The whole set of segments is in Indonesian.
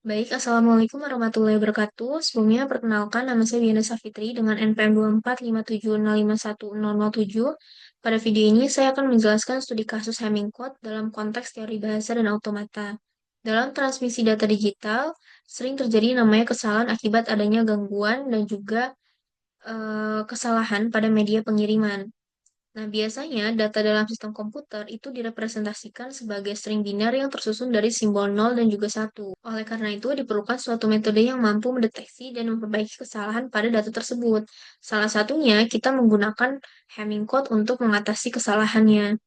Baik, Assalamualaikum warahmatullahi wabarakatuh. Sebelumnya, perkenalkan nama saya Diana Safitri dengan NPM 2457051007. Pada video ini, saya akan menjelaskan studi kasus Hamming Code dalam konteks teori bahasa dan automata. Dalam transmisi data digital, sering terjadi namanya kesalahan akibat adanya gangguan dan juga kesalahan pada media pengiriman. Nah, biasanya data dalam sistem komputer itu direpresentasikan sebagai string biner yang tersusun dari simbol 0 dan juga 1. Oleh karena itu, diperlukan suatu metode yang mampu mendeteksi dan memperbaiki kesalahan pada data tersebut. Salah satunya, kita menggunakan Hamming code untuk mengatasi kesalahannya.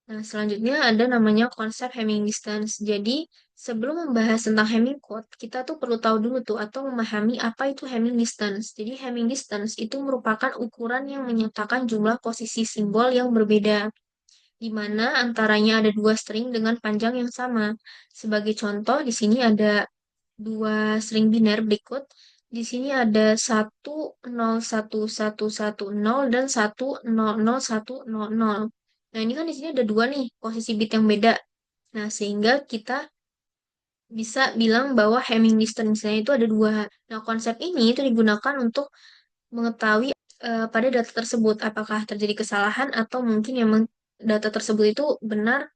Nah, selanjutnya ada namanya konsep Hamming distance. Jadi, sebelum membahas tentang Hamming code, kita tuh perlu tahu dulu tuh atau memahami apa itu Hamming distance. Jadi, Hamming distance itu merupakan ukuran yang menyatakan jumlah posisi simbol yang berbeda, di mana antaranya ada dua string dengan panjang yang sama. Sebagai contoh, di sini ada dua string biner berikut. Di sini ada 1 0 1 1 1 0 dan 1 0 0 1 0 0. Nah, ini kan di sini ada dua nih posisi bit yang beda. Nah, sehingga kita bisa bilang bahwa Hamming distance-nya itu ada dua. Nah, konsep ini itu digunakan untuk mengetahui pada data tersebut apakah terjadi kesalahan atau mungkin memang data tersebut itu benar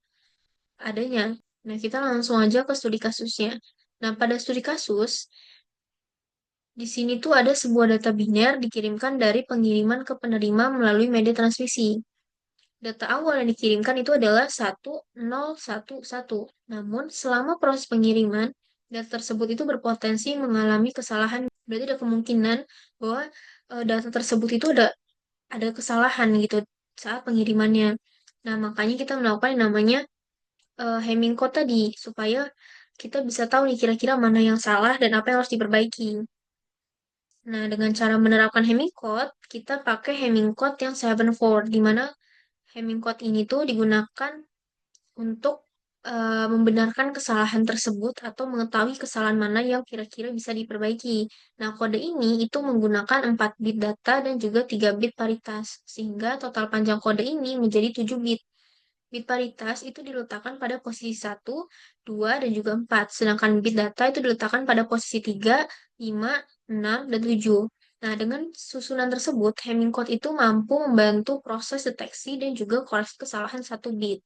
adanya. Nah, kita langsung aja ke studi kasusnya. Nah, pada studi kasus, di sini tuh ada sebuah data biner dikirimkan dari pengiriman ke penerima melalui media transmisi. Data awal yang dikirimkan itu adalah 1011. Namun, selama proses pengiriman, data tersebut itu berpotensi mengalami kesalahan. Berarti ada kemungkinan bahwa data tersebut itu ada kesalahan gitu saat pengirimannya. Nah, makanya kita melakukan yang namanya Hamming code tadi, supaya kita bisa tahu nih kira-kira mana yang salah dan apa yang harus diperbaiki. Nah, dengan cara menerapkan Hamming code, kita pakai Hamming code yang 7/4, di mana Hamming code ini tuh digunakan untuk membenarkan kesalahan tersebut atau mengetahui kesalahan mana yang kira-kira bisa diperbaiki. Nah, kode ini itu menggunakan 4 bit data dan juga 3 bit paritas, sehingga total panjang kode ini menjadi 7 bit. Bit paritas itu diletakkan pada posisi 1, 2, dan juga 4. Sedangkan bit data itu diletakkan pada posisi 3, 5, 6, dan 7. Nah, dengan susunan tersebut, Hamming code itu mampu membantu proses deteksi dan juga koreksi kesalahan satu bit.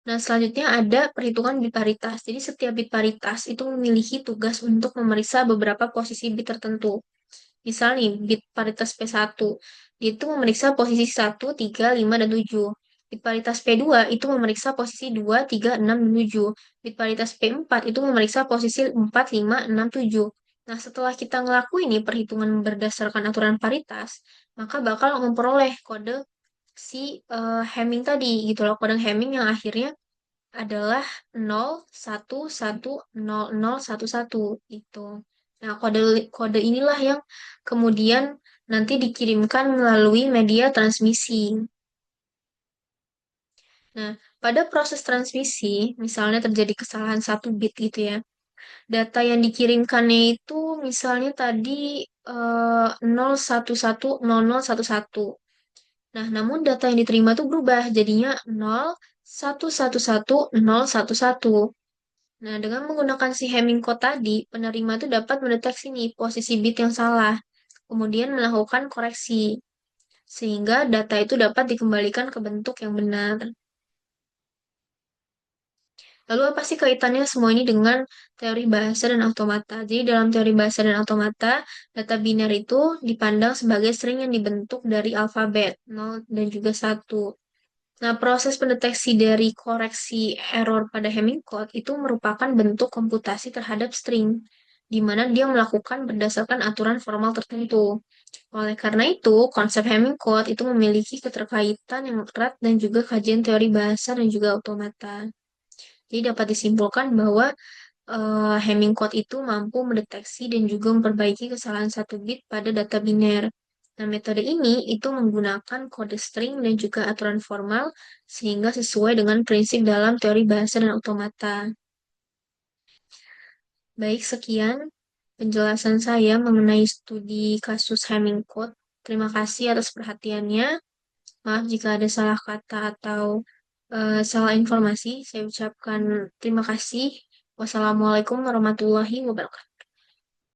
Nah, selanjutnya ada perhitungan bit paritas. Jadi, setiap bit paritas itu memiliki tugas untuk memeriksa beberapa posisi bit tertentu. Misal nih, bit paritas P1, itu memeriksa posisi 1, 3, 5, dan 7. Bit paritas P2 itu memeriksa posisi 2, 3, 6, dan 7. Bit paritas P4 itu memeriksa posisi 4, 5, 6, 7. Nah, setelah kita ngelakuin nih perhitungan berdasarkan aturan paritas, maka bakal memperoleh kode si Hamming tadi gitu loh, kode Hamming yang akhirnya adalah 0110011 itu. Nah, kode kode inilah yang kemudian nanti dikirimkan melalui media transmisi. Nah, pada proses transmisi, misalnya terjadi kesalahan satu bit gitu ya. Data yang dikirimkannya itu misalnya tadi 0110011. Nah, namun data yang diterima itu berubah jadinya 0111011. Nah, dengan menggunakan si Hamming code tadi, penerima itu dapat mendeteksi nih posisi bit yang salah, kemudian melakukan koreksi, sehingga data itu dapat dikembalikan ke bentuk yang benar. Lalu apa sih kaitannya semua ini dengan teori bahasa dan automata? Jadi dalam teori bahasa dan automata, data biner itu dipandang sebagai string yang dibentuk dari alfabet 0 dan juga 1. Nah, proses pendeteksi dari koreksi error pada Hamming code itu merupakan bentuk komputasi terhadap string, di mana dia melakukan berdasarkan aturan formal tertentu. Oleh karena itu, konsep Hamming code itu memiliki keterkaitan yang erat dan juga kajian teori bahasa dan juga automata. Jadi dapat disimpulkan bahwa Hamming code itu mampu mendeteksi dan juga memperbaiki kesalahan satu bit pada data biner. Nah, metode ini itu menggunakan kode string dan juga aturan formal sehingga sesuai dengan prinsip dalam teori bahasa dan automata. Baik, sekian penjelasan saya mengenai studi kasus Hamming code. Terima kasih atas perhatiannya. Maaf jika ada salah kata atau salah informasi. Saya ucapkan terima kasih. Wassalamualaikum warahmatullahi wabarakatuh.